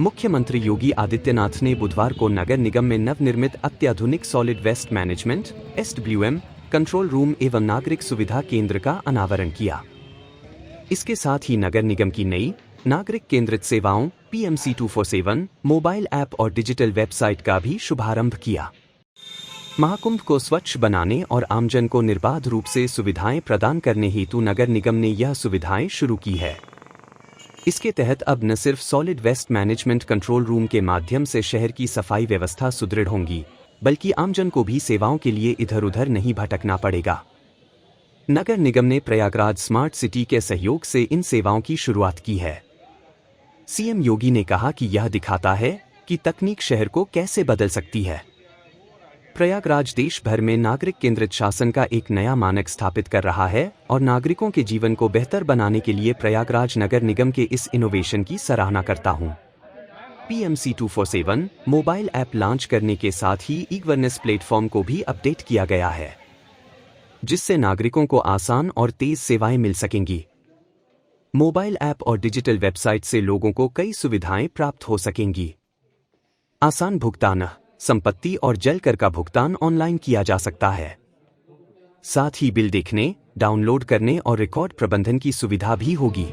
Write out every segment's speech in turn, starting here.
मुख्यमंत्री योगी आदित्यनाथ ने बुधवार को नगर निगम में नवनिर्मित अत्याधुनिक solid waste management (SWM) control room एवं नागरिक सुविधा केंद्र का अनावरण किया। इसके साथ ही नगर निगम की नई नागरिक केंद्रित सेवाओं PMC 247 मोबाइल ऐप और डिजिटल वेबसाइट का भी शुभारंभ किया। महाकुंभ को स्वच्छ बनाने और आमजन को निर्बाध रूप से सुविधाएं प्रदान करने हेतु नगर निगम ने यह सुविधाएं शुरू की है। इसके तहत अब न सिर्फ solid waste management control room के माध्यम से शहर की सफाई व्यवस्था सुदृढ़ होंगी, बल्कि आमजन को भी सेवाओं के लिए इधर उधर नहीं भटकना पड़ेगा। नगर निगम ने प्रयागराज स्मार्ट सिटी के सहयोग से इन सेवाओं की शुरुआत की है। सीएम योगी ने कहा कि यह दिखाता है कि तकनीक शहर को कैसे बदल सकती है। प्रयागराज देश भर में नागरिक केंद्रित शासन का एक नया मानक स्थापित कर रहा है और नागरिकों के जीवन को बेहतर बनाने के लिए प्रयागराज नगर निगम के इस इनोवेशन की सराहना करता हूं। PMC 247 मोबाइल ऐप लॉन्च करने के साथ ही ई-गवर्नेंस प्लेटफॉर्म को भी अपडेट किया गया है, जिससे नागरिकों को आसान और तेज सेवाएं मिल सकेंगी। मोबाइल ऐप और डिजिटल वेबसाइट से लोगों को कई सुविधाएं प्राप्त हो सकेंगी। आसान भुगतान, संपत्ति और जल कर का भुगतान ऑनलाइन किया जा सकता है। साथ ही बिल देखने, डाउनलोड करने और रिकॉर्ड प्रबंधन की सुविधा भी होगी।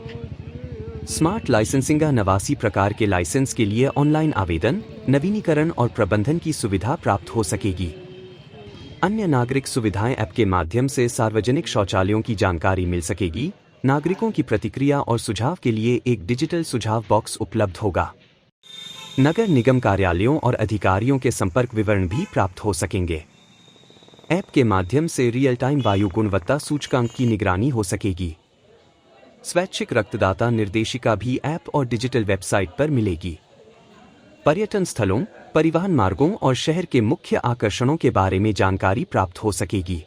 स्मार्ट लाइसेंसिंग 89 प्रकार के लाइसेंस के लिए ऑनलाइन आवेदन, नवीनीकरण और प्रबंधन की सुविधा प्राप्त हो सकेगी। अन्य नागरिक सुविधाएं ऐप के माध्यम से सार्वजनिक शौचालयों की जानकारी मिल सकेगी। नागरिकों की प्रतिक्रिया और सुझाव के लिए एक डिजिटल सुझाव बॉक्स उपलब्ध होगा। नगर निगम कार्यालयों और अधिकारियों के संपर्क विवरण भी प्राप्त हो सकेंगे। ऐप के माध्यम से रियल टाइम वायु गुणवत्ता सूचकांक की निगरानी हो सकेगी। स्वैच्छिक रक्तदाता निर्देशिका भी ऐप और डिजिटल वेबसाइट पर मिलेगी। पर्यटन स्थलों, परिवहन मार्गों और शहर के मुख्य आकर्षणों के बारे में जानकारी प्राप्त हो सकेगी।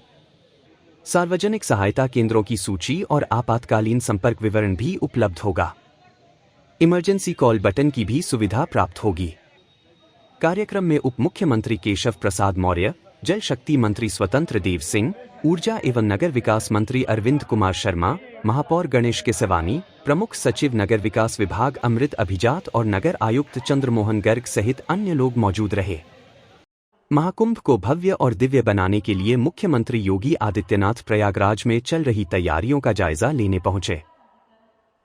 सार्वजनिक सहायता केंद्रों की सूची और आपातकालीन संपर्क विवरण भी उपलब्ध होगा। इमरजेंसी कॉल बटन की भी सुविधा प्राप्त होगी। कार्यक्रम में उप मुख्यमंत्री केशव प्रसाद मौर्य, जल शक्ति मंत्री स्वतंत्र देव सिंह, ऊर्जा एवं नगर विकास मंत्री अरविंद कुमार शर्मा, महापौर गणेश केसवानी, प्रमुख सचिव नगर विकास विभाग अमृत अभिजात और नगर आयुक्त चंद्रमोहन गर्ग सहित अन्य लोग मौजूद रहे। महाकुंभ को भव्य और दिव्य बनाने के लिए मुख्यमंत्री योगी आदित्यनाथ प्रयागराज में चल रही तैयारियों का जायजा लेने पहुंचे।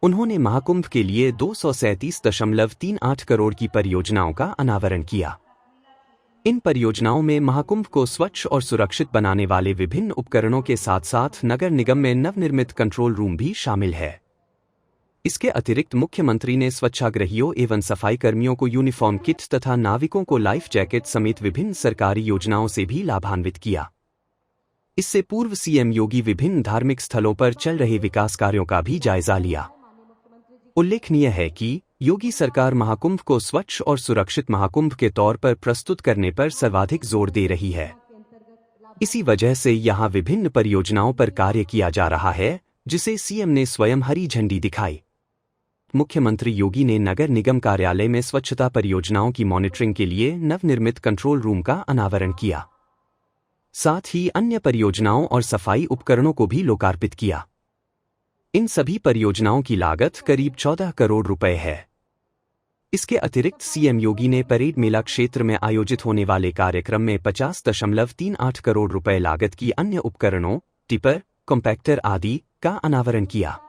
उन्होंने महाकुंभ के लिए 237.38 करोड़ की परियोजनाओं का अनावरण किया। इन परियोजनाओं में महाकुंभ को स्वच्छ और सुरक्षित बनाने वाले विभिन्न उपकरणों के साथ साथ नगर निगम में नवनिर्मित कंट्रोल रूम भी शामिल है। इसके अतिरिक्त मुख्यमंत्री ने स्वच्छाग्रहियों एवं सफाई कर्मियों को यूनिफॉर्म किट तथा नाविकों को लाइफ जैकेट समेत विभिन्न सरकारी योजनाओं से भी लाभान्वित किया। इससे पूर्व सीएम योगी विभिन्न धार्मिक स्थलों पर चल रहे विकास कार्यों का भी जायजा लिया। उल्लेखनीय है कि योगी सरकार महाकुंभ को स्वच्छ और सुरक्षित महाकुंभ के तौर पर प्रस्तुत करने पर सर्वाधिक जोर दे रही है। इसी वजह से यहां विभिन्न परियोजनाओं पर कार्य किया जा रहा है, जिसे सीएम ने स्वयं हरी झंडी दिखाई। मुख्यमंत्री योगी ने नगर निगम कार्यालय में स्वच्छता परियोजनाओं की मॉनिटरिंग के लिए नवनिर्मित कंट्रोल रूम का अनावरण किया। साथ ही अन्य परियोजनाओं और सफाई उपकरणों को भी लोकार्पित किया। इन सभी परियोजनाओं की लागत करीब 14 करोड़ रुपए है। इसके अतिरिक्त सीएम योगी ने परेड मेला क्षेत्र में आयोजित होने वाले कार्यक्रम में 50.38 करोड़ रुपए लागत की अन्य उपकरणों, टिपर, कॉम्पैक्टर आदि का अनावरण किया।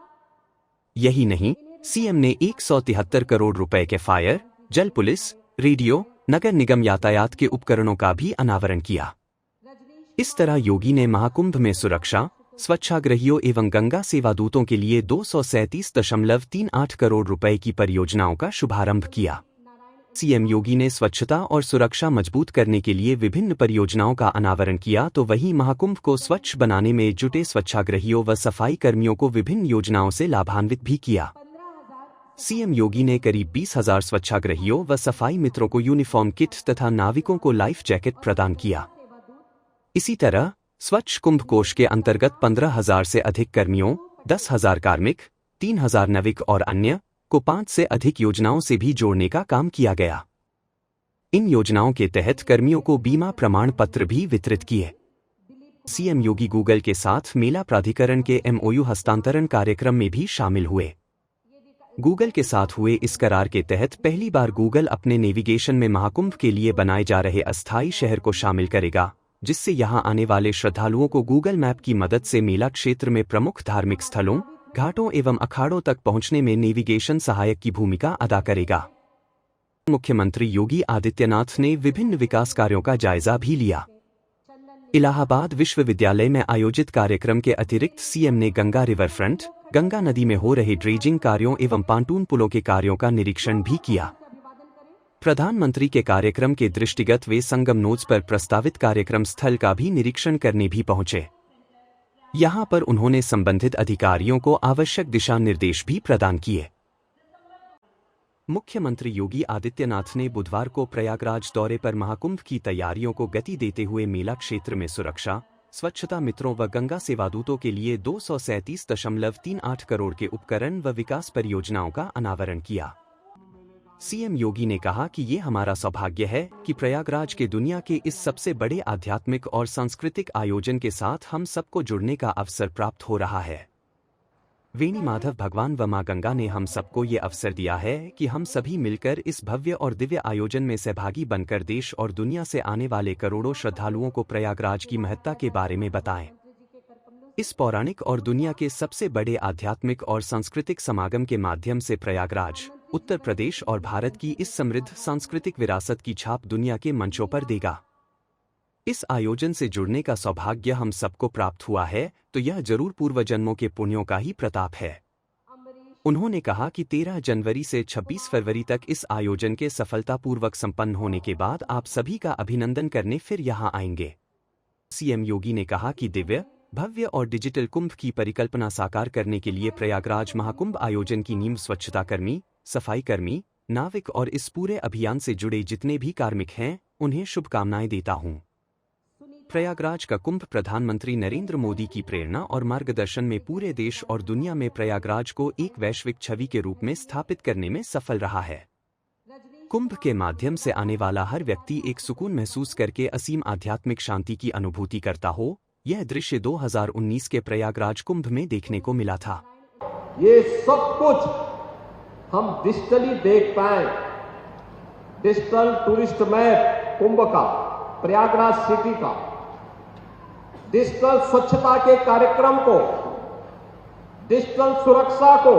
यही नहीं, सीएम ने 173 करोड़ रुपए के फायर, जल पुलिस, रेडियो, नगर निगम यातायात के उपकरणों का भी अनावरण किया। इस तरह योगी ने महाकुंभ में सुरक्षा, स्वच्छाग्रहियों एवं गंगा सेवा दूतों के लिए 237.38 करोड़ रुपए की परियोजनाओं का शुभारंभ किया। सीएम योगी ने स्वच्छता और सुरक्षा मजबूत करने के लिए विभिन्न परियोजनाओं का अनावरण किया, तो वहीं महाकुंभ को स्वच्छ बनाने में जुटे स्वच्छाग्रहियों व सफाई कर्मियों को विभिन्न योजनाओं से लाभान्वित भी किया। सीएम योगी ने करीब 20,000 स्वच्छाग्रहियों व सफाई मित्रों को यूनिफॉर्म किट तथा नाविकों को लाइफ जैकेट प्रदान किया। इसी तरह स्वच्छ कुंभ कोष के अंतर्गत 15,000 से अधिक कर्मियों, 10,000 कार्मिक, 3,000 नाविक और अन्य को 5 से अधिक योजनाओं से भी जोड़ने का काम किया गया। इन योजनाओं के तहत कर्मियों को बीमा प्रमाण पत्र भी वितरित किए। सीएम योगी गूगल के साथ मेला प्राधिकरण के MOU हस्तांतरण कार्यक्रम में भी शामिल हुए। गूगल के साथ हुए इस करार के तहत पहली बार गूगल अपने नेविगेशन में महाकुंभ के लिए बनाए जा रहे अस्थायी शहर को शामिल करेगा, जिससे यहां आने वाले श्रद्धालुओं को गूगल मैप की मदद से मेला क्षेत्र में प्रमुख धार्मिक स्थलों, घाटों एवं अखाड़ों तक पहुंचने में नेविगेशन सहायक की भूमिका अदा करेगा। मुख्यमंत्री योगी आदित्यनाथ ने विभिन्न विकास कार्यों का जायजा भी लिया। इलाहाबाद विश्वविद्यालय में आयोजित कार्यक्रम के अतिरिक्त सीएम ने गंगा रिवर फ्रंट, गंगा नदी में हो रहे ड्रेजिंग कार्यों एवं पांटून पुलों के कार्यों का निरीक्षण भी किया। प्रधानमंत्री के कार्यक्रम के दृष्टिगत वे संगम नोड्स पर प्रस्तावित कार्यक्रम स्थल का भी निरीक्षण करने भी पहुंचे। यहां पर उन्होंने संबंधित अधिकारियों को आवश्यक दिशा निर्देश भी प्रदान किए। मुख्यमंत्री योगी आदित्यनाथ ने बुधवार को प्रयागराज दौरे पर महाकुंभ की तैयारियों को गति देते हुए मेला क्षेत्र में सुरक्षा, स्वच्छता मित्रों व गंगा सेवादूतों के लिए 237.38 करोड़ के उपकरण व विकास परियोजनाओं का अनावरण किया। सीएम योगी ने कहा कि ये हमारा सौभाग्य है कि प्रयागराज के दुनिया के इस सबसे बड़े आध्यात्मिक और सांस्कृतिक आयोजन के साथ हम सबको जुड़ने का अवसर प्राप्त हो रहा है। वेणी माधव भगवान व मां गंगा ने हम सबको ये अवसर दिया है कि हम सभी मिलकर इस भव्य और दिव्य आयोजन में सहभागी बनकर देश और दुनिया से आने वाले करोड़ों श्रद्धालुओं को प्रयागराज की महत्ता के बारे में बताएं। इस पौराणिक और दुनिया के सबसे बड़े आध्यात्मिक और सांस्कृतिक समागम के माध्यम से प्रयागराज, उत्तर प्रदेश और भारत की इस समृद्ध सांस्कृतिक विरासत की छाप दुनिया के मंचों पर देगा। इस आयोजन से जुड़ने का सौभाग्य हम सबको प्राप्त हुआ है, तो यह जरूर पूर्व जन्मों के पुण्यों का ही प्रताप है। उन्होंने कहा कि 13 जनवरी से 26 फरवरी तक इस आयोजन के सफलतापूर्वक संपन्न होने के बाद आप सभी का अभिनंदन करने फिर यहां आएंगे। सीएम योगी ने कहा कि दिव्य, भव्य और डिजिटल कुंभ की परिकल्पना साकार करने के लिए प्रयागराज महाकुंभ आयोजन की नींव स्वच्छता कर्मी, सफाई कर्मी, नाविक और इस पूरे अभियान से जुड़े जितने भी कार्मिक हैं, उन्हें शुभकामनाएं देता हूं। प्रयागराज का कुंभ प्रधानमंत्री नरेंद्र मोदी की प्रेरणा और मार्गदर्शन में पूरे देश और दुनिया में प्रयागराज को एक वैश्विक छवि के रूप में स्थापित करने में सफल रहा है। कुंभ के माध्यम से आने वाला हर व्यक्ति एक सुकून महसूस करके असीम आध्यात्मिक शांति की अनुभूति करता हो, यह दृश्य 2019 के प्रयागराज कुंभ में देखने को मिला था। ये सब कुछ हम डिजिटली देख पाए। डिजिटल टूरिस्ट मैप कुंभ का, प्रयागराज सिटी का, डिजिटल स्वच्छता के कार्यक्रम को, डिजिटल सुरक्षा को,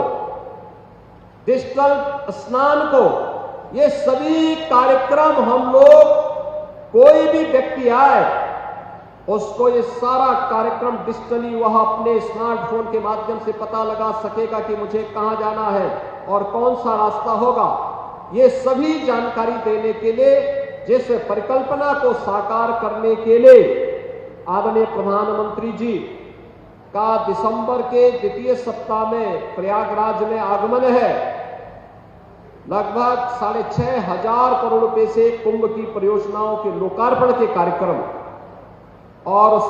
डिजिटल स्नान को, ये सभी कार्यक्रम हम लोग, कोई भी व्यक्ति आए उसको ये सारा कार्यक्रम डिजिटली वह अपने स्मार्टफोन के माध्यम से पता लगा सकेगा कि मुझे कहां जाना है और कौन सा रास्ता होगा। ये सभी जानकारी देने के लिए, जिस परिकल्पना को साकार करने के लिए आदरणीय प्रधानमंत्री जी का दिसंबर के द्वितीय सप्ताह में प्रयागराज में आगमन है। लगभग 6,500 करोड़ रुपए से कुंभ की परियोजनाओं के लोकार्पण के कार्यक्रम और उस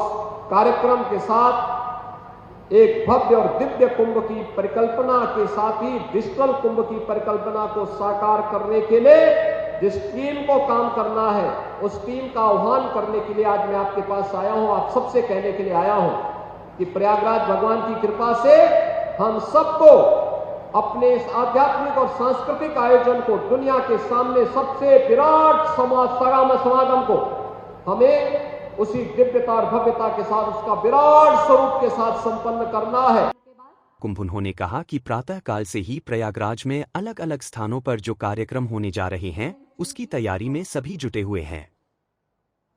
कार्यक्रम के साथ एक भव्य और दिव्य कुंभ की परिकल्पना के साथ ही डिजिटल कुंभ की परिकल्पना को साकार करने के लिए जिस टीम को काम करना है, उस टीम का आह्वान करने के लिए आज मैं आपके पास आया हूं। आप सबसे कहने के लिए आया हूं कि प्रयागराज भगवान की कृपा से हम सबको अपने इस आध्यात्मिक और सांस्कृतिक आयोजन को, दुनिया के सामने सबसे विराट समागम को हमें उसी दिव्यता और भव्यता के साथ, उसका विराट स्वरूप के साथ संपन्न करना है। कुंभ उन्होंने कहा कि प्रातः काल से ही प्रयागराज में अलग अलग स्थानों पर जो कार्यक्रम होने जा रहे हैं, उसकी तैयारी में सभी जुटे हुए हैं।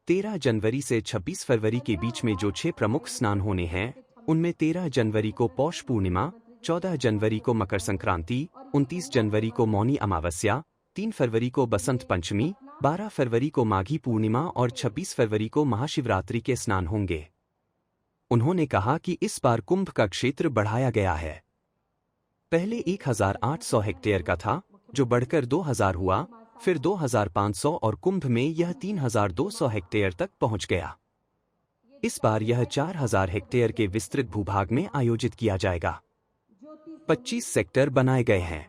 13 जनवरी से 26 फरवरी के बीच में जो 6 प्रमुख स्नान होने हैं, उनमें 13 जनवरी को पौष पूर्णिमा, 14 जनवरी को मकर संक्रांति, 29 जनवरी को मौनी अमावस्या, 3 फरवरी को बसंत पंचमी, 12 फरवरी को माघी पूर्णिमा और 26 फरवरी को महाशिवरात्रि के स्नान होंगे। उन्होंने कहा कि इस बार कुंभ का क्षेत्र बढ़ाया गया है। पहले 1,800 हेक्टेयर का था, जो बढ़कर 2,000 हुआ, फिर 2,500 और कुंभ में यह 3,200 हेक्टेयर तक पहुंच गया। इस बार यह 4,000 हेक्टेयर के विस्तृत भूभाग में आयोजित किया जाएगा। 25 सेक्टर बनाए गए हैं।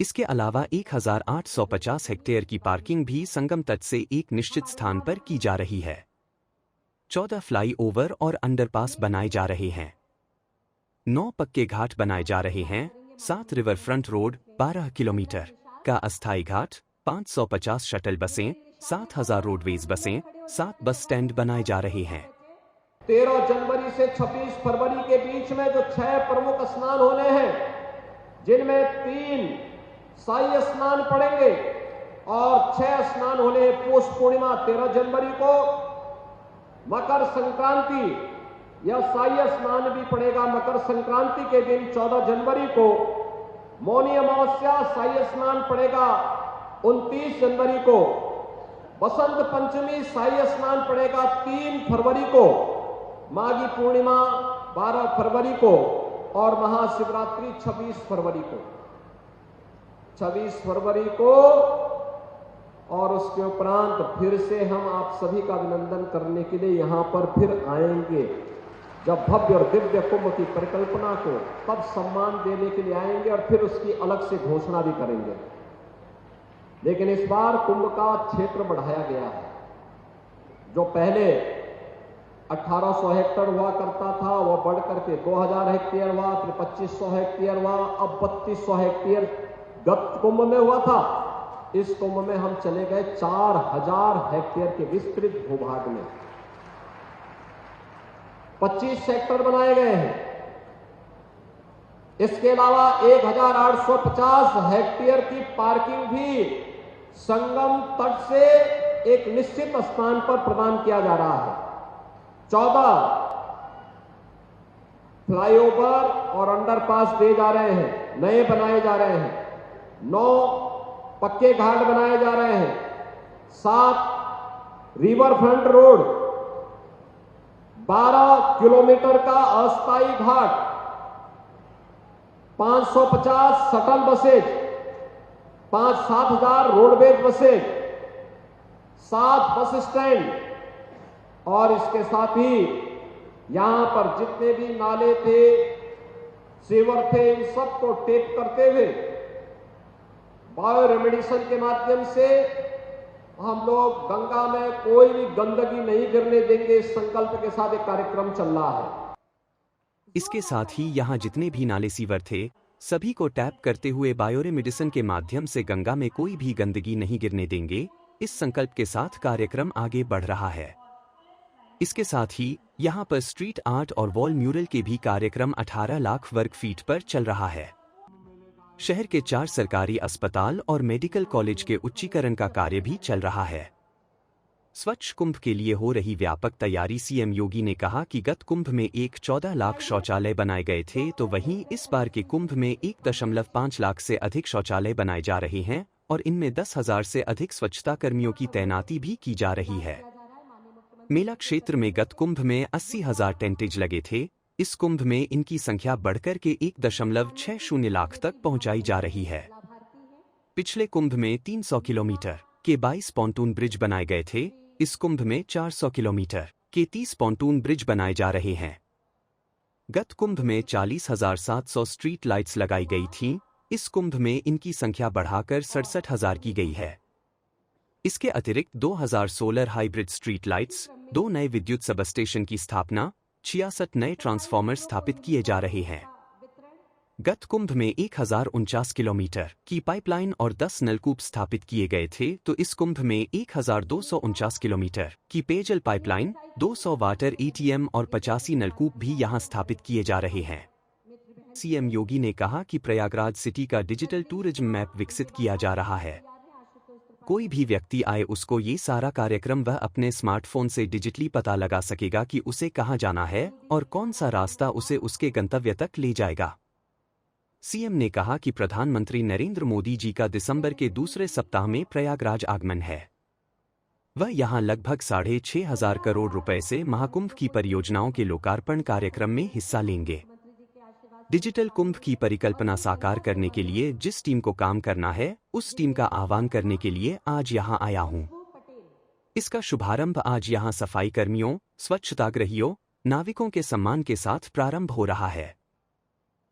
इसके अलावा 1,850 हेक्टेयर की पार्किंग भी संगम तट से एक निश्चित स्थान पर की जा रही है। 14 फ्लाईओवर और अंडरपास बनाए जा रहे हैं। 9 पक्के घाट बनाए जा रहे हैं 7 रिवर फ्रंट रोड 12 किलोमीटर का अस्थायी घाट, 550 शटल बसें, 7,000 रोडवेज बसें, 7 बस स्टैंड बनाए जा रहे हैं। 13 जनवरी से 26 फरवरी के बीच में जो 6 प्रमुख स्नान होने हैं, जिनमें 3 शाही स्नान पड़ेंगे और 6 स्नान होने हैं पौष पूर्णिमा 13 जनवरी को, मकर संक्रांति या शाही स्नान भी पड़ेगा मकर संक्रांति के दिन 14 जनवरी को, मौनी अमावस्या शाही स्नान पड़ेगा 29 जनवरी को, बसंत पंचमी शाही स्नान पड़ेगा 3 फरवरी को, माघी पूर्णिमा 12 फरवरी को और महाशिवरात्रि 26 फरवरी को। 26 फरवरी को और उसके उपरांत फिर से हम आप सभी का अभिनंदन करने के लिए यहां पर फिर आएंगे। जब भव्य और दिव्य कुंभ की परिकल्पना को तब सम्मान देने के लिए आएंगे और फिर उसकी अलग से घोषणा भी करेंगे। लेकिन इस बार कुंभ का क्षेत्र बढ़ाया गया है। जो पहले 1800 हेक्टेयर हुआ करता था वह बढ़ करके 2000 हेक्टेयर हुआ, फिर 2500 हेक्टेयर हुआ, अब 3200 हेक्टेयर गत कुंभ में हुआ था। इस कुंभ में हम चले गए 4000 हेक्टेयर के विस्तृत भूभाग में। 25 सेक्टर बनाए गए हैं। इसके अलावा 1850 हेक्टेयर की पार्किंग भी संगम तट से एक निश्चित स्थान पर प्रदान किया जा रहा है। 14 फ्लाईओवर और अंडरपास दिए जा रहे हैं, नए बनाए जा रहे हैं। 9 पक्के घाट बनाए जा रहे हैं। 7 रिवर फ्रंट रोड, 12 किलोमीटर का अस्थायी घाट, 550 shuttle buses, 5-7 roadways buses, 7 bus stand और इसके साथ ही यहां पर जितने भी नाले थे, सीवर थे, इन सबको टेप करते हुए बायो रेमेडिएशन के माध्यम से हम लोग गंगा में कोई भी गंदगी नहीं गिरने देंगे। इस संकल्प के साथ एक कार्यक्रम चल रहा है। इसके साथ ही यहाँ जितने भी नाले सीवर थे सभी को टैप करते हुए बायो रेमेडिएशन के माध्यम से गंगा में कोई भी गंदगी नहीं गिरने देंगे। इस संकल्प के साथ कार्यक्रम आगे बढ़ रहा है। इसके साथ ही यहाँ पर स्ट्रीट आर्ट और वॉल म्यूरल के भी कार्यक्रम 18 लाख वर्ग फीट पर चल रहा है। शहर के 4 सरकारी अस्पताल और मेडिकल कॉलेज के उच्चीकरण का कार्य भी चल रहा है। स्वच्छ कुंभ के लिए हो रही व्यापक तैयारी। सीएम योगी ने कहा कि गत कुंभ में 14 लाख शौचालय बनाए गए थे, तो वहीं इस बार के कुंभ में 1.5 लाख से अधिक शौचालय बनाए जा रहे हैं और इनमें 10,000 से अधिक स्वच्छता कर्मियों की तैनाती भी की जा रही है। मेला क्षेत्र में गत कुंभ में 80,000 टेंटेज लगे थे। इस कुंभ में इनकी संख्या बढ़कर के 1.60 लाख तक पहुंचाई जा रही है। पिछले कुंभ में 300 किलोमीटर के 22 पॉन्टून ब्रिज बनाए गए थे। इस कुंभ में 400 किलोमीटर के 30 पॉन्टून ब्रिज बनाए जा रहे हैं। गत कुंभ में 40,700 स्ट्रीट लाइट्स लगाई गई थीं। इस कुंभ में इनकी संख्या बढ़ाकर 67,000 की गई है। इसके अतिरिक्त 2,000 सोलर हाइब्रिड स्ट्रीट लाइट्स, 2 नए विद्युत सबस्टेशन की स्थापना, 66 नए ट्रांसफार्मर स्थापित किए जा रहे हैं। गत कुंभ में 1049 किलोमीटर की पाइपलाइन और 10 नलकूप स्थापित किए गए थे, तो इस कुंभ में 1249 किलोमीटर की पेयजल पाइपलाइन, 200 वाटर एटीएम और 85 नलकूप भी यहां स्थापित किए जा रहे हैं। सीएम योगी ने कहा कि प्रयागराज सिटी का डिजिटल टूरिज्म मैप विकसित किया जा रहा है। कोई भी व्यक्ति आए उसको ये सारा कार्यक्रम वह अपने स्मार्टफोन से डिजिटली पता लगा सकेगा कि उसे कहाँ जाना है और कौन सा रास्ता उसे उसके गंतव्य तक ले जाएगा। सीएम ने कहा कि प्रधानमंत्री नरेंद्र मोदी जी का दिसंबर के दूसरे सप्ताह में प्रयागराज आगमन है। वह यहां लगभग 6,500 करोड़ रुपए से महाकुंभ की परियोजनाओं के लोकार्पण कार्यक्रम में हिस्सा लेंगे। डिजिटल कुंभ की परिकल्पना साकार करने के लिए जिस टीम को काम करना है, उस टीम का आह्वान करने के लिए आज यहां आया हूं। इसका शुभारंभ आज यहां सफाई कर्मियों, स्वच्छताग्रहियों, नाविकों के सम्मान के साथ प्रारंभ हो रहा है।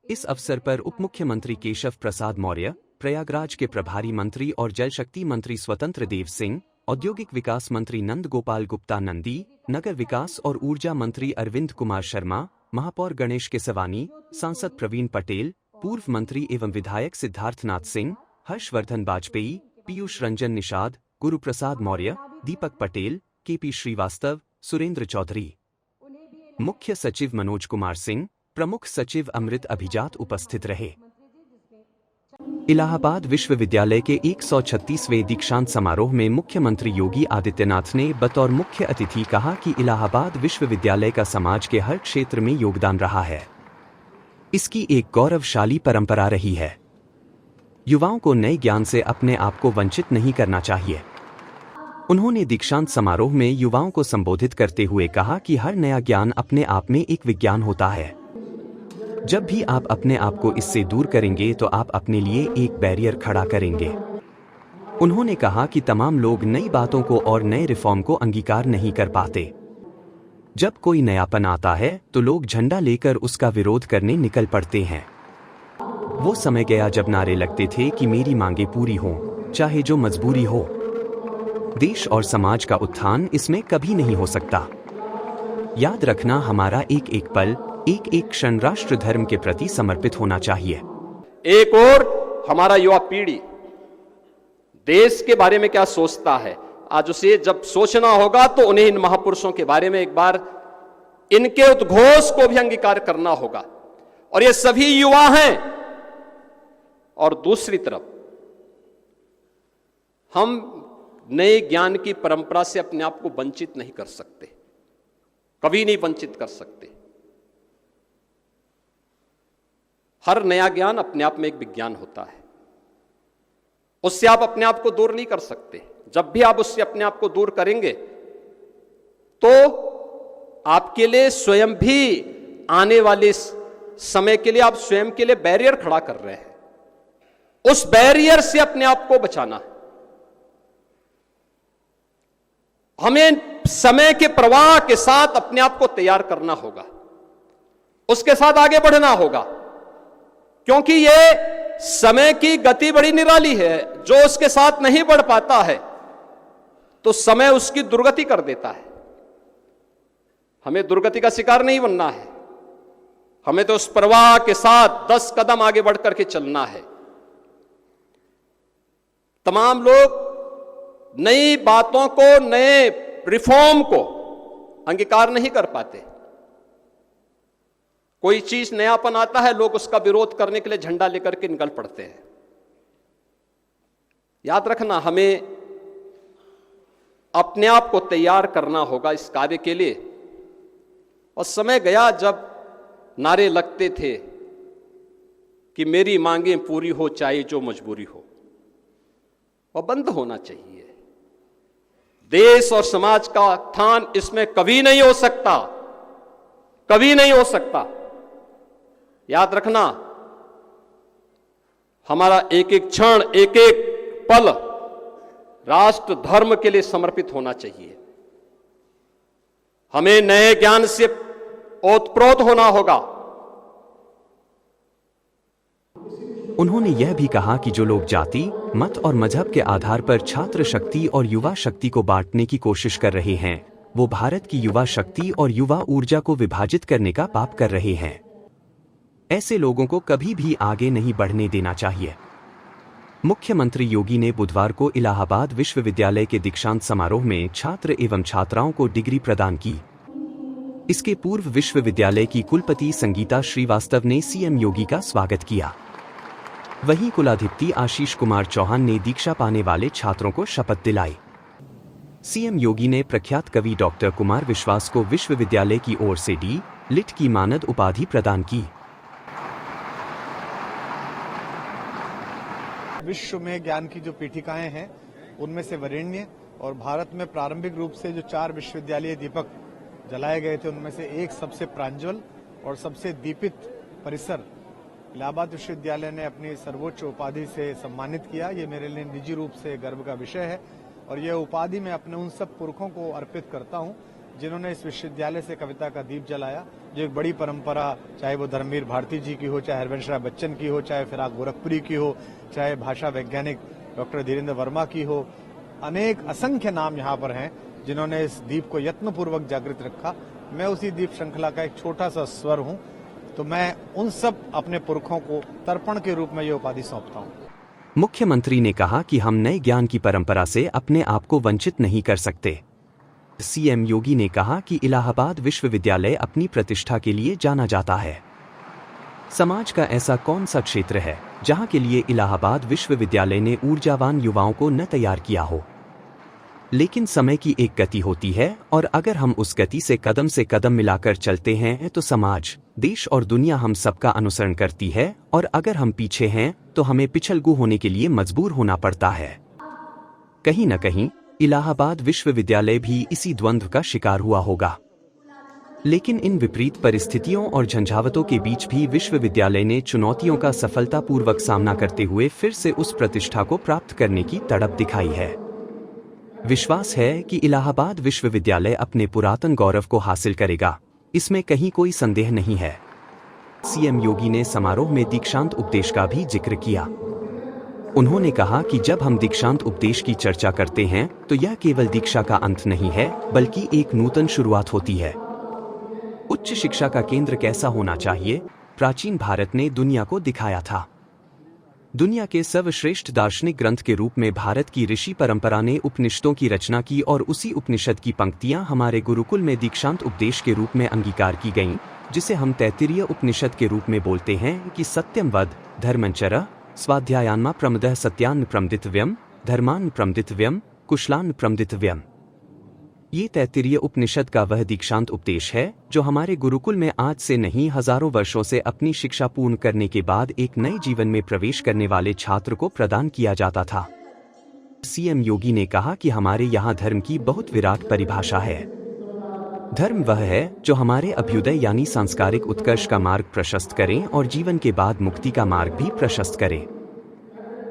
इस अवसर पर उप मुख्यमंत्री केशव प्रसाद मौर्य, प्रयागराज के प्रभारी मंत्री और जल शक्ति मंत्री स्वतंत्र देव सिंह, औद्योगिक विकास मंत्री नंद गोपाल गुप्ता नंदी, नगर विकास और ऊर्जा मंत्री अरविंद कुमार शर्मा, महापौर गणेश केसवानी, सांसद प्रवीण पटेल, पूर्व मंत्री एवं विधायक सिद्धार्थनाथ सिंह, हर्षवर्धन वाजपेयी, पीयूष रंजन निषाद, गुरुप्रसाद मौर्य, दीपक पटेल, केपी श्रीवास्तव, सुरेंद्र चौधरी, मुख्य सचिव मनोज कुमार सिंह, प्रमुख सचिव अमृत अभिजात उपस्थित रहे। इलाहाबाद विश्वविद्यालय के 136वें दीक्षांत समारोह में मुख्यमंत्री योगी आदित्यनाथ ने बतौर मुख्य अतिथि कहा कि इलाहाबाद विश्वविद्यालय का समाज के हर क्षेत्र में योगदान रहा है। इसकी एक गौरवशाली परंपरा रही है। युवाओं को नए ज्ञान से अपने आप को वंचित नहीं करना चाहिए। उन्होंने दीक्षांत समारोह में युवाओं को संबोधित करते हुए कहा कि हर नया ज्ञान अपने आप में एक विज्ञान होता है। जब भी आप अपने आप को इससे दूर करेंगे तो आप अपने लिए एक बैरियर खड़ा करेंगे। उन्होंने कहा कि तमाम लोग नई बातों को और नए रिफॉर्म को अंगीकार नहीं कर पाते। जब कोई नयापन आता है तो लोग झंडा लेकर उसका विरोध करने निकल पड़ते हैं। वो समय गया जब नारे लगते थे कि मेरी मांगे पूरी हों, चाहे जो मजबूरी हो। देश और समाज का उत्थान इसमें कभी नहीं हो सकता। याद रखना, हमारा एक एक पल, एक एक क्षण राष्ट्र धर्म के प्रति समर्पित होना चाहिए। एक और हमारा युवा पीढ़ी देश के बारे में क्या सोचता है, आज उसे जब सोचना होगा तो उन्हें इन महापुरुषों के बारे में एक बार इनके उद्घोष को भी अंगीकार करना होगा। और ये सभी युवा हैं। और दूसरी तरफ हम नए ज्ञान की परंपरा से अपने आप को वंचित नहीं कर सकते, कभी नहीं वंचित कर सकते। हर नया ज्ञान अपने आप में एक विज्ञान होता है, उससे आप अपने आप को दूर नहीं कर सकते। जब भी आप उससे अपने आप को दूर करेंगे तो आपके लिए स्वयं भी आने वाले समय के लिए आप स्वयं के लिए बैरियर खड़ा कर रहे हैं। उस बैरियर से अपने आप को बचाना है। हमें समय के प्रवाह के साथ अपने आप को तैयार करना होगा, उसके साथ आगे बढ़ना होगा, क्योंकि ये समय की गति बड़ी निराली है। जो उसके साथ नहीं बढ़ पाता है तो समय उसकी दुर्गति कर देता है। हमें दुर्गति का शिकार नहीं बनना है, हमें तो उस प्रवाह के साथ 10 कदम आगे बढ़ करके चलना है। तमाम लोग नई बातों को, नए रिफॉर्म को अंगीकार नहीं कर पाते। कोई चीज नयापन आता है, लोग उसका विरोध करने के लिए झंडा लेकर के निकल पड़ते हैं। याद रखना, हमें अपने आप को तैयार करना होगा इस कार्य के लिए। और समय गया जब नारे लगते थे कि मेरी मांगें पूरी हो चाहे जो मजबूरी हो, वह बंद होना चाहिए। देश और समाज का उत्थान इसमें कभी नहीं हो सकता, कभी नहीं हो सकता। याद रखना, हमारा एक एक क्षण, एक एक पल राष्ट्र धर्म के लिए समर्पित होना चाहिए। हमें नए ज्ञान से ओतप्रोत होना होगा। उन्होंने यह भी कहा कि जो लोग जाति, मत और मजहब के आधार पर छात्र शक्ति और युवा शक्ति को बांटने की कोशिश कर रहे हैं, वो भारत की युवा शक्ति और युवा ऊर्जा को विभाजित करने का पाप कर रहे हैं। ऐसे लोगों को कभी भी आगे नहीं बढ़ने देना चाहिए। मुख्यमंत्री योगी ने बुधवार को इलाहाबाद विश्वविद्यालय के दीक्षांत समारोह में छात्र एवं छात्राओं को डिग्री प्रदान की। इसके पूर्व विश्वविद्यालय की कुलपति संगीता श्रीवास्तव ने सीएम योगी का स्वागत किया। वहीं कुलाधिपति आशीष कुमार चौहान ने दीक्षा पाने वाले छात्रों को शपथ दिलाई। सीएम योगी ने प्रख्यात कवि डॉक्टर कुमार विश्वास को विश्वविद्यालय की ओर से डी.लिट की मानद उपाधि प्रदान की। विश्व में ज्ञान की जो पीठिकाएं हैं उनमें से वरेण्य और भारत में प्रारंभिक रूप से जो 4 विश्वविद्यालय दीपक जलाए गए थे उनमें से एक सबसे प्रांजल और सबसे दीपित परिसर इलाहाबाद विश्वविद्यालय ने अपनी सर्वोच्च उपाधि से सम्मानित किया। ये मेरे लिए निजी रूप से गर्व का विषय है और यह उपाधि मैं अपने उन सब पुरखों को अर्पित करता हूं जिन्होंने इस विश्वविद्यालय से कविता का दीप जलाया। जो एक बड़ी परंपरा, चाहे वो धर्मवीर भारती जी की हो, चाहे हरवंश राय बच्चन की हो, चाहे फिराक गोरखपुरी की हो, चाहे भाषा वैज्ञानिक डॉक्टर धीरेन्द्र वर्मा की हो, अनेक असंख्य नाम यहाँ पर हैं जिन्होंने इस दीप को यत्नपूर्वक जागृत रखा। मैं उसी दीप श्रृंखला का एक छोटा सा स्वर हूँ। तो मैं उन सब अपने पुरखों को तर्पण के रूप में ये उपाधि सौंपता हूँ। मुख्यमंत्री ने कहा कि हम नए ज्ञान की परंपरा से अपने आप को वंचित नहीं कर सकते। सीएम योगी ने कहा कि इलाहाबाद विश्वविद्यालय अपनी प्रतिष्ठा के लिए जाना जाता है। समाज का ऐसा कौन सा क्षेत्र है जहां के लिए इलाहाबाद विश्वविद्यालय ने ऊर्जावान युवाओं को न तैयार किया हो? लेकिन समय की एक गति होती है और अगर हम उस गति से कदम मिलाकर चलते हैं तो समाज, देश और दुनिया हम सबका अनुसरण करती है, और अगर हम पीछे हैं तो हमें पिछलगू होने के लिए मजबूर होना पड़ता है। कहीं न कहीं इलाहाबाद विश्वविद्यालय भी इसी द्वंद्व का शिकार हुआ होगा। लेकिन इन विपरीत परिस्थितियों और झंझावतों के बीच भी विश्वविद्यालय ने चुनौतियों का सफलतापूर्वक सामना करते हुए फिर से उस प्रतिष्ठा को प्राप्त करने की तड़प दिखाई है। विश्वास है कि इलाहाबाद विश्वविद्यालय अपने पुरातन गौरव को हासिल करेगा, इसमें कहीं कोई संदेह नहीं है। सीएम योगी ने समारोह में दीक्षांत उपदेश का भी जिक्र किया। उन्होंने कहा कि जब हम दीक्षांत उपदेश की चर्चा करते हैं तो यह केवल दीक्षा का अंत नहीं है, बल्कि एक नूतन शुरुआत होती है। उच्च शिक्षा का केंद्र कैसा होना चाहिए, प्राचीन भारत ने दुनिया को दिखाया था। दुनिया के सर्वश्रेष्ठ दार्शनिक ग्रंथ के रूप में भारत की ऋषि परंपरा ने उपनिषदों की रचना की और उसी उपनिषद की पंक्तियां हमारे गुरुकुल में दीक्षांत उपदेश के रूप में अंगीकार की गईं, जिसे हम तैत्तिरीय उपनिषद के रूप में बोलते हैं कि सत्यम वद धर्मंचर स्वाध्यायान्मा प्रमदः सत्यान्न प्रमदितव्यम धर्मान्न प्रमदितव्यम कुशलान्न प्रमदितव्यम। ये तैत्तिरीय उपनिषद का वह दीक्षांत उपदेश है जो हमारे गुरुकुल में आज से नहीं हजारों वर्षों से अपनी शिक्षा पूर्ण करने के बाद एक नए जीवन में प्रवेश करने वाले छात्र को प्रदान किया जाता था। सीएम योगी ने कहा कि हमारे यहाँ धर्म की बहुत विराट परिभाषा है। धर्म वह है जो हमारे अभ्युदय यानी सांस्कारिक उत्कर्ष का मार्ग प्रशस्त करें और जीवन के बाद मुक्ति का मार्ग भी प्रशस्त करे।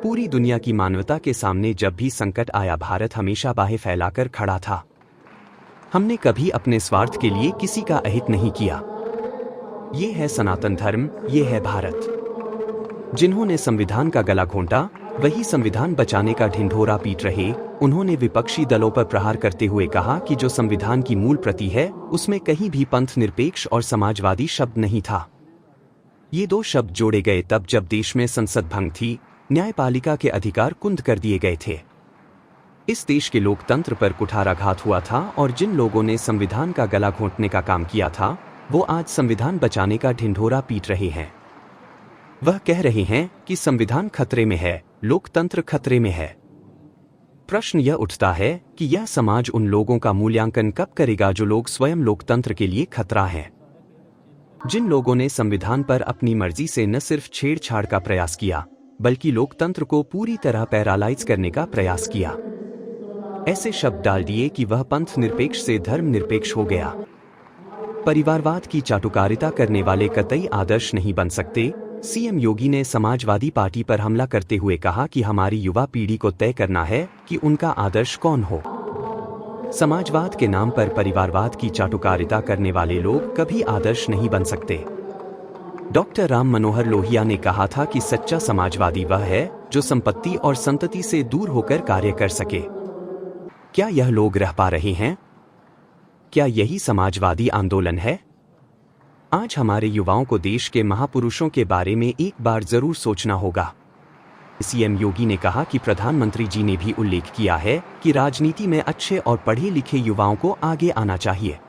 पूरी दुनिया की मानवता के सामने जब भी संकट आया, भारत हमेशा बाहें फैलाकर खड़ा था। हमने कभी अपने स्वार्थ के लिए किसी का अहित नहीं किया। ये है सनातन धर्म, ये है भारत। जिन्होंने संविधान का गला घोंटा वही संविधान बचाने का ढिंढोरा पीट रहे। उन्होंने विपक्षी दलों पर प्रहार करते हुए कहा कि जो संविधान की मूल प्रति है उसमें कहीं भी पंथ निरपेक्ष और समाजवादी शब्द नहीं था। ये दो शब्द जोड़े गए तब जब देश में संसद भंग थी, न्यायपालिका के अधिकार कुंद कर दिए गए थे। इस देश के लोकतंत्र पर कुठाराघात हुआ था और जिन लोगों ने संविधान का गला घोंटने का काम किया था वो आज संविधान बचाने का ढिंढोरा पीट रहे हैं। वह कह रहे हैं कि संविधान खतरे में है, लोकतंत्र खतरे में है। प्रश्न यह उठता है कि यह समाज उन लोगों का मूल्यांकन कब करेगा जो लोग स्वयं लोकतंत्र के लिए खतरा हैं। जिन लोगों ने संविधान पर अपनी मर्जी से न सिर्फ छेड़छाड़ का प्रयास किया बल्कि लोकतंत्र को पूरी तरह पैरालाइज करने का प्रयास किया। ऐसे शब्द डाल दिए कि वह पंथ निरपेक्ष से धर्म निरपेक्ष हो गया। परिवारवाद की चाटुकारिता करने वाले कतई आदर्श नहीं बन सकते। सीएम योगी ने समाजवादी पार्टी पर हमला करते हुए कहा कि हमारी युवा पीढ़ी को तय करना है कि उनका आदर्श कौन हो। समाजवाद के नाम पर परिवारवाद की चाटुकारिता करने वाले लोग कभी आदर्श नहीं बन सकते। डॉक्टर राम मनोहर लोहिया ने कहा था कि सच्चा समाजवादी वह है जो संपत्ति और संतति से दूर होकर कार्य कर सके। क्या यह लोग रह पा रहे हैं? क्या यही समाजवादी आंदोलन है? आज हमारे युवाओं को देश के महापुरुषों के बारे में एक बार जरूर सोचना होगा। सीएम योगी ने कहा कि प्रधानमंत्री जी ने भी उल्लेख किया है कि राजनीति में अच्छे और पढ़े लिखे युवाओं को आगे आना चाहिए।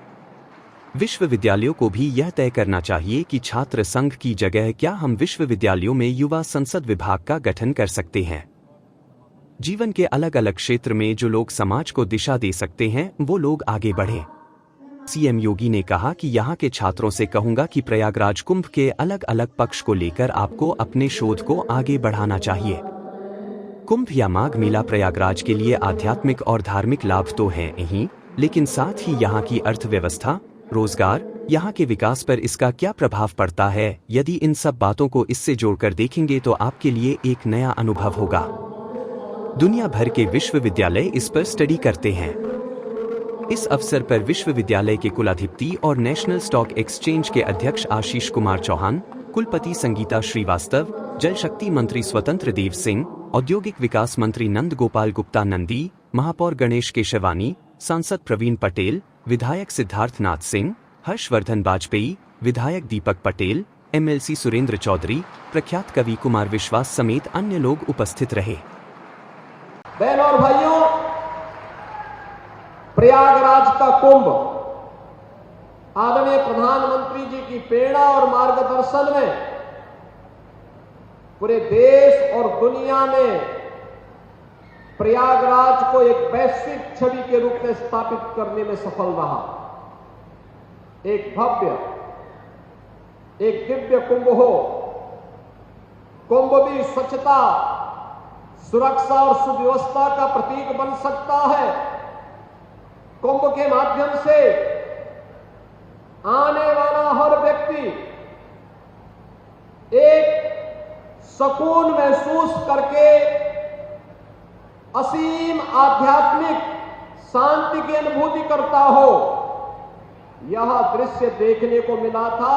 विश्वविद्यालयों को भी यह तय करना चाहिए कि छात्र संघ की जगह क्या हम विश्वविद्यालयों में युवा संसद विभाग का गठन कर सकते हैं। जीवन के अलग अलग क्षेत्र में जो लोग समाज को दिशा दे सकते हैं वो लोग आगे बढ़ें। सीएम योगी ने कहा कि यहाँ के छात्रों से कहूंगा कि प्रयागराज कुंभ के अलग अलग पक्ष को लेकर आपको अपने शोध को आगे बढ़ाना चाहिए। कुंभ या माघ मेला प्रयागराज के लिए आध्यात्मिक और धार्मिक लाभ तो हैं ही, लेकिन साथ ही यहाँ की अर्थव्यवस्था, रोजगार, यहाँ के विकास पर इसका क्या प्रभाव पड़ता है। यदि इन सब बातों को इससे जोड़कर देखेंगे तो आपके लिए एक नया अनुभव होगा। दुनिया भर के विश्वविद्यालय इस पर स्टडी करते हैं। इस अवसर पर विश्वविद्यालय के कुलाधिपति और नेशनल स्टॉक एक्सचेंज के अध्यक्ष आशीष कुमार चौहान, कुलपति संगीता श्रीवास्तव, जल शक्ति मंत्री स्वतंत्र देव सिंह, औद्योगिक विकास मंत्री नंद गोपाल गुप्ता नंदी, महापौर गणेश केशवानी, सांसद प्रवीण पटेल, विधायक सिद्धार्थनाथ सिंह, हर्षवर्धन वाजपेयी, विधायक दीपक पटेल, MLC सुरेंद्र चौधरी, प्रख्यात कवि कुमार विश्वास समेत अन्य लोग उपस्थित रहे। बहन और भाइयों, प्रयागराज का कुंभ आदरणीय प्रधानमंत्री जी की प्रेरणा और मार्गदर्शन में पूरे देश और दुनिया में प्रयागराज को एक वैश्विक छवि के रूप में स्थापित करने में सफल रहा। एक भव्य, एक दिव्य कुंभ हो। कुंभ भी स्वच्छता, सुरक्षा और सुव्यवस्था का प्रतीक बन सकता है। कुंभ के माध्यम से आने वाला हर व्यक्ति एक सुकून महसूस करके असीम आध्यात्मिक शांति की अनुभूति करता हो। यह दृश्य देखने को मिला था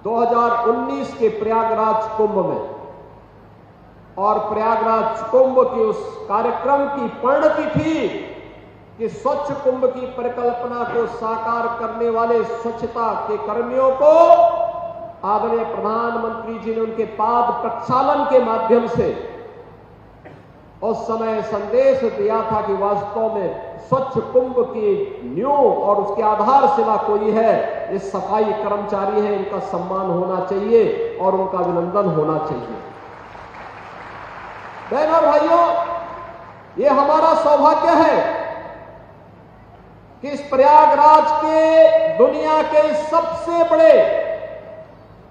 2019 के प्रयागराज कुंभ में, और प्रयागराज कुंभ के उस कार्यक्रम की परिणति थी कि स्वच्छ कुंभ की परिकल्पना को साकार करने वाले स्वच्छता के कर्मियों को आदरणीय प्रधानमंत्री जी ने उनके पाद प्रक्षालन के माध्यम से उस समय संदेश दिया था कि वास्तव में स्वच्छ कुंभ की नींव और उसकी आधारशिला कोई है, ये सफाई कर्मचारी हैं, इनका सम्मान होना चाहिए और उनका अभिनंदन होना चाहिए। बहनों और भाइयों, ये हमारा सौभाग्य है कि इस प्रयागराज के दुनिया के सबसे बड़े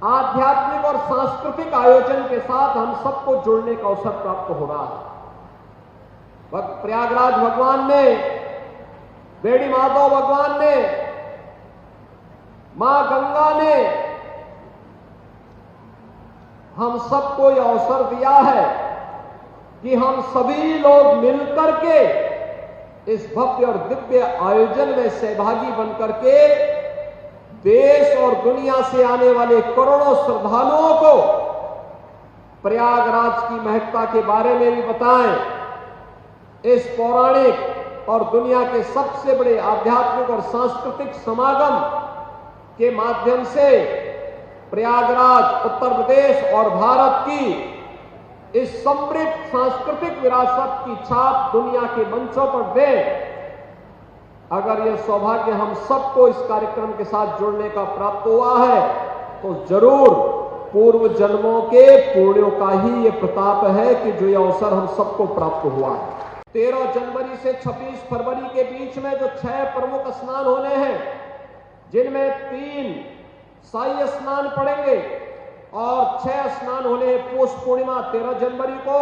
आध्यात्मिक और सांस्कृतिक आयोजन के साथ हम सबको जुड़ने का अवसर प्राप्त हो रहा है। प्रयागराज भगवान ने, बेड़ी माधव भगवान ने, मां गंगा ने हम सबको यह अवसर दिया है कि हम सभी लोग मिलकर के इस भव्य और दिव्य आयोजन में सहभागी बनकर के देश और दुनिया से आने वाले करोड़ों श्रद्धालुओं को प्रयागराज की महत्ता के बारे में भी बताएं। इस पौराणिक और दुनिया के सबसे बड़े आध्यात्मिक और सांस्कृतिक समागम के माध्यम से प्रयागराज उत्तर प्रदेश और भारत की इस समृद्ध सांस्कृतिक विरासत की छाप दुनिया के मंचों पर दे। अगर यह सौभाग्य हम सबको इस कार्यक्रम के साथ जुड़ने का प्राप्त हुआ है तो जरूर पूर्व जन्मों के पुण्यों का ही ये प्रताप है कि जो ये अवसर हम सबको प्राप्त हुआ है। 13 जनवरी से 26 फरवरी के बीच में जो 6 प्रमुख स्नान होने हैं, जिनमें 3 शाही स्नान पड़ेंगे और 6 स्नान होने हैं पौष पूर्णिमा 13 जनवरी को,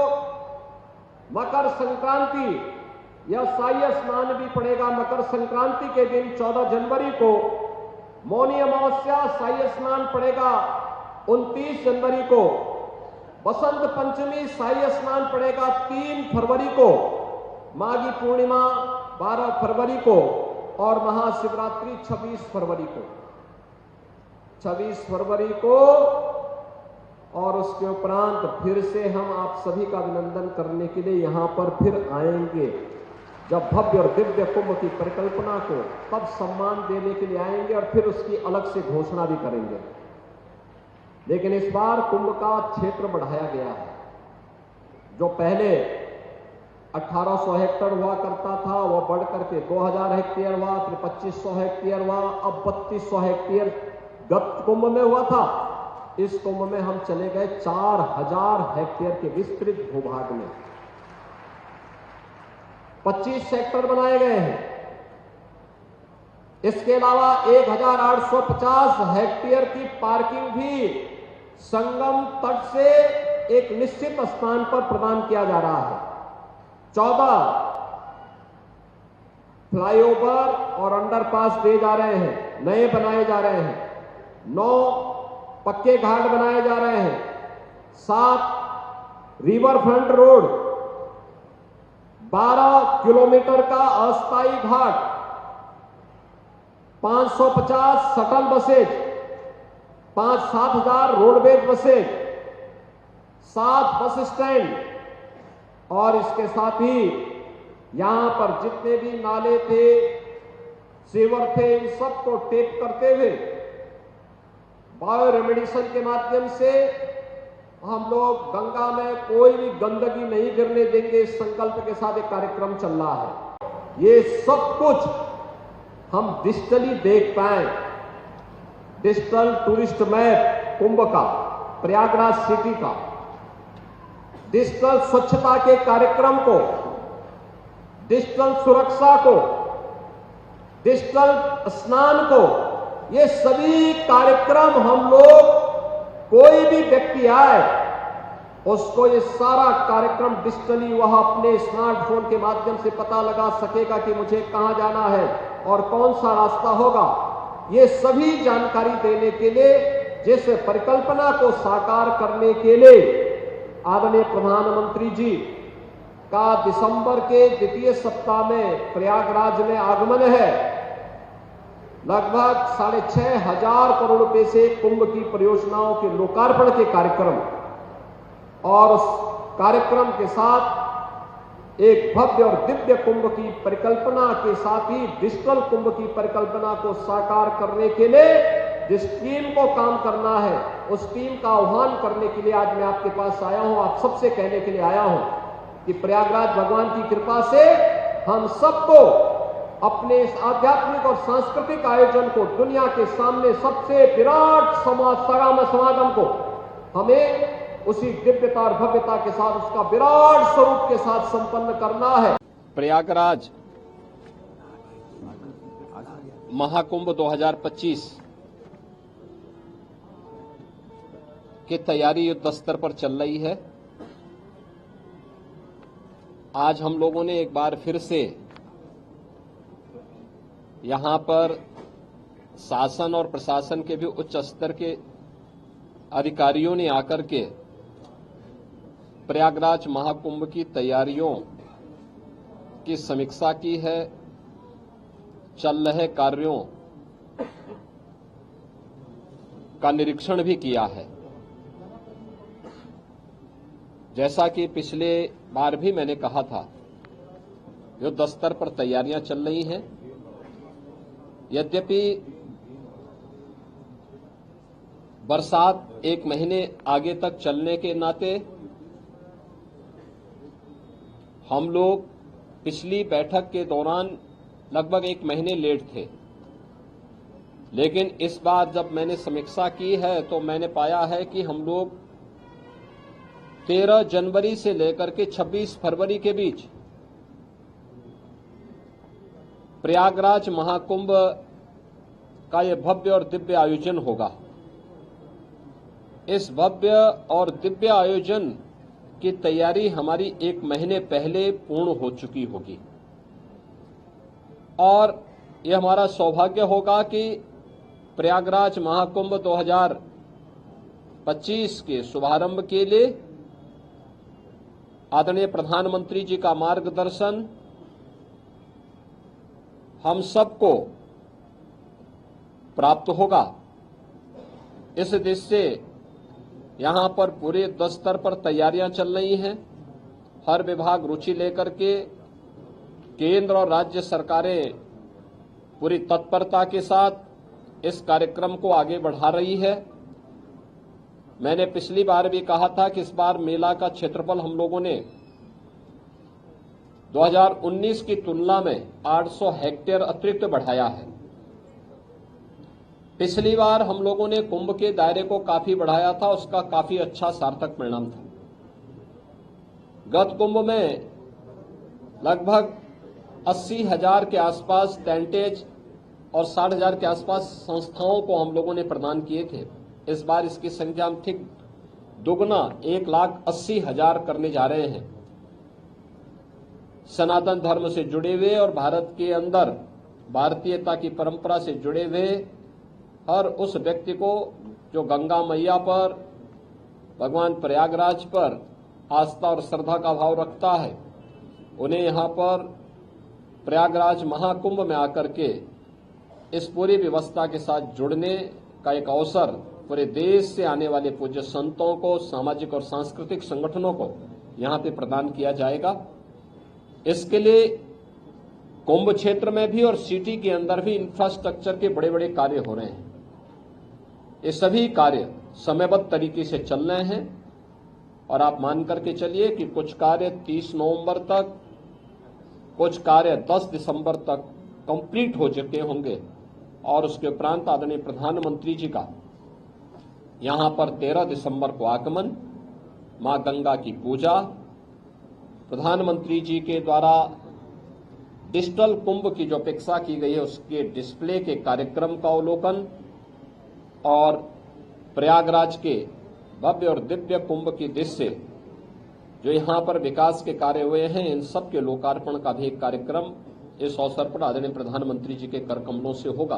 मकर संक्रांति यह शाही स्नान भी पड़ेगा मकर संक्रांति के दिन 14 जनवरी को, मौनी अमावस्या शाही स्नान पड़ेगा 29 जनवरी को, बसंत पंचमी शाही स्नान पड़ेगा 3 फरवरी को, माघी पूर्णिमा 12 फरवरी को और महाशिवरात्रि 26 फरवरी को। 26 फरवरी को और उसके उपरांत फिर से हम आप सभी का अभिनंदन करने के लिए यहां पर फिर आएंगे। जब भव्य और दिव्य कुंभ की परिकल्पना को तब सम्मान देने के लिए आएंगे और फिर उसकी अलग से घोषणा भी करेंगे। लेकिन इस बार कुंभ का क्षेत्र बढ़ाया गया है। जो पहले 1800 हेक्टेयर हुआ करता था वह बढ़ करके 2000 हेक्टेयर हुआ, फिर 2500 हेक्टेयर हुआ, अब 3200 हेक्टेयर गत कुंभ में हुआ था। इस कुंभ में हम चले गए 4000 हेक्टेयर के विस्तृत भूभाग में। 25 सेक्टर बनाए गए हैं। इसके अलावा 1850 हेक्टेयर की पार्किंग भी संगम तट से एक निश्चित स्थान पर प्रदान किया जा रहा है। 14 फ्लाईओवर और अंडरपास दिए जा रहे हैं, नए बनाए जा रहे हैं। 9 पक्के घाट बनाए जा रहे हैं। 7 रिवर फ्रंट रोड, 12 किलोमीटर का अस्थायी घाट, 550 शटल बसेज, 5-7 हजार रोडवेज बसेज, 7 बस स्टैंड और इसके साथ ही यहां पर जितने भी नाले थे, सीवर थे, इन सबको टेप करते हुए बायो रेमेडिएशन के माध्यम से हम लोग गंगा में कोई भी गंदगी नहीं गिरने देंगे, इस संकल्प के साथ एक कार्यक्रम चल रहा है। ये सब कुछ हम डिजिटली देख पाए। डिजिटल टूरिस्ट मैप कुंभ का, प्रयागराज सिटी का, डिजिटल स्वच्छता के कार्यक्रम को, डिजिटल सुरक्षा को, डिजिटल स्नान को, ये सभी कार्यक्रम हम लोग, कोई भी व्यक्ति आए उसको ये सारा कार्यक्रम डिजिटली वह अपने स्मार्टफोन के माध्यम से पता लगा सकेगा कि मुझे कहां जाना है और कौन सा रास्ता होगा। ये सभी जानकारी देने के लिए, जिस परिकल्पना को साकार करने के लिए आदरणीय प्रधानमंत्री जी का दिसंबर के द्वितीय सप्ताह में प्रयागराज में आगमन है, लगभग 6,500 करोड़ रुपए से कुंभ की परियोजनाओं के लोकार्पण के कार्यक्रम, और उस कार्यक्रम के साथ एक भव्य और दिव्य कुंभ की परिकल्पना के साथ ही डिजिटल कुंभ की परिकल्पना को साकार करने के लिए जिस टीम को काम करना है, उस टीम का आह्वान करने के लिए आज मैं आपके पास आया हूं। आप सबसे कहने के लिए आया हूं कि प्रयागराज भगवान की कृपा से हम सबको अपने इस आध्यात्मिक और सांस्कृतिक आयोजन को, दुनिया के सामने सबसे विराट समागम को, हमें उसी दिव्यता और भव्यता के साथ, उसका विराट स्वरूप के साथ संपन्न करना है। प्रयागराज महाकुंभ 2025 की तैयारी युद्ध स्तर पर चल रही है। आज हम लोगों ने एक बार फिर से यहां पर शासन और प्रशासन के भी उच्च स्तर के अधिकारियों ने आकर के प्रयागराज महाकुंभ की तैयारियों की समीक्षा की है, चल रहे कार्यों का निरीक्षण भी किया है। जैसा कि पिछले बार भी मैंने कहा था, युद्ध स्तर पर तैयारियां चल रही हैं। यद्यपि बरसात एक महीने आगे तक चलने के नाते हम लोग पिछली बैठक के दौरान लगभग एक महीने लेट थे, लेकिन इस बार जब मैंने समीक्षा की है तो मैंने पाया है कि हम लोग 13 जनवरी से लेकर के 26 फरवरी के बीच प्रयागराज महाकुंभ का यह भव्य और दिव्य आयोजन होगा। इस भव्य और दिव्य आयोजन की तैयारी हमारी एक महीने पहले पूर्ण हो चुकी होगी, और यह हमारा सौभाग्य होगा कि प्रयागराज महाकुंभ 2025 के शुभारंभ के लिए आदरणीय प्रधानमंत्री जी का मार्गदर्शन हम सबको प्राप्त होगा। इस दृष्टि से यहां पर पूरे युद्ध स्तर पर तैयारियां चल रही हैं। हर विभाग रुचि लेकर के, केंद्र और राज्य सरकारें पूरी तत्परता के साथ इस कार्यक्रम को आगे बढ़ा रही है। मैंने पिछली बार भी कहा था कि इस बार मेला का क्षेत्रफल हम लोगों ने 2019 की तुलना में 800 हेक्टेयर अतिरिक्त बढ़ाया है। पिछली बार हम लोगों ने कुंभ के दायरे को काफी बढ़ाया था, उसका काफी अच्छा सार्थक परिणाम था। गत कुंभ में लगभग 80,000 के आसपास टेंटेज और 60,000 के आसपास संस्थाओं को हम लोगों ने प्रदान किए थे। इस बार इसकी संख्या हम ठीक दुगना 1,80,000 करने जा रहे हैं। सनातन धर्म से जुड़े हुए और भारत के अंदर भारतीयता की परंपरा से जुड़े हुए हर उस व्यक्ति को जो गंगा मैया पर, भगवान प्रयागराज पर आस्था और श्रद्धा का भाव रखता है, उन्हें यहाँ पर प्रयागराज महाकुंभ में आकर के इस पूरी व्यवस्था के साथ जुड़ने का एक अवसर पूरे देश से आने वाले पूज्य संतों को, सामाजिक और सांस्कृतिक संगठनों को यहाँ पे प्रदान किया जाएगा। इसके लिए कुंभ क्षेत्र में भी और सिटी के अंदर भी इंफ्रास्ट्रक्चर के बड़े बड़े कार्य हो रहे हैं। ये सभी कार्य समयबद्ध तरीके से चल रहे हैं और आप मान करके चलिए कि कुछ कार्य 30 नवंबर तक, कुछ कार्य 10 दिसंबर तक कंप्लीट हो चुके होंगे और उसके उपरांत आदरणीय प्रधानमंत्री जी का यहां पर 13 दिसंबर को आगमन, मां गंगा की पूजा, प्रधानमंत्री जी के द्वारा डिजिटल कुंभ की जो अपेक्षा की गई है उसके डिस्प्ले के कार्यक्रम का अवलोकन और प्रयागराज के भव्य और दिव्य कुंभ की दृश्य जो यहां पर विकास के कार्य हुए हैं, इन सब के लोकार्पण का भी एक कार्यक्रम इस अवसर पर आदरणीय प्रधानमंत्री जी के कर कमलों से होगा।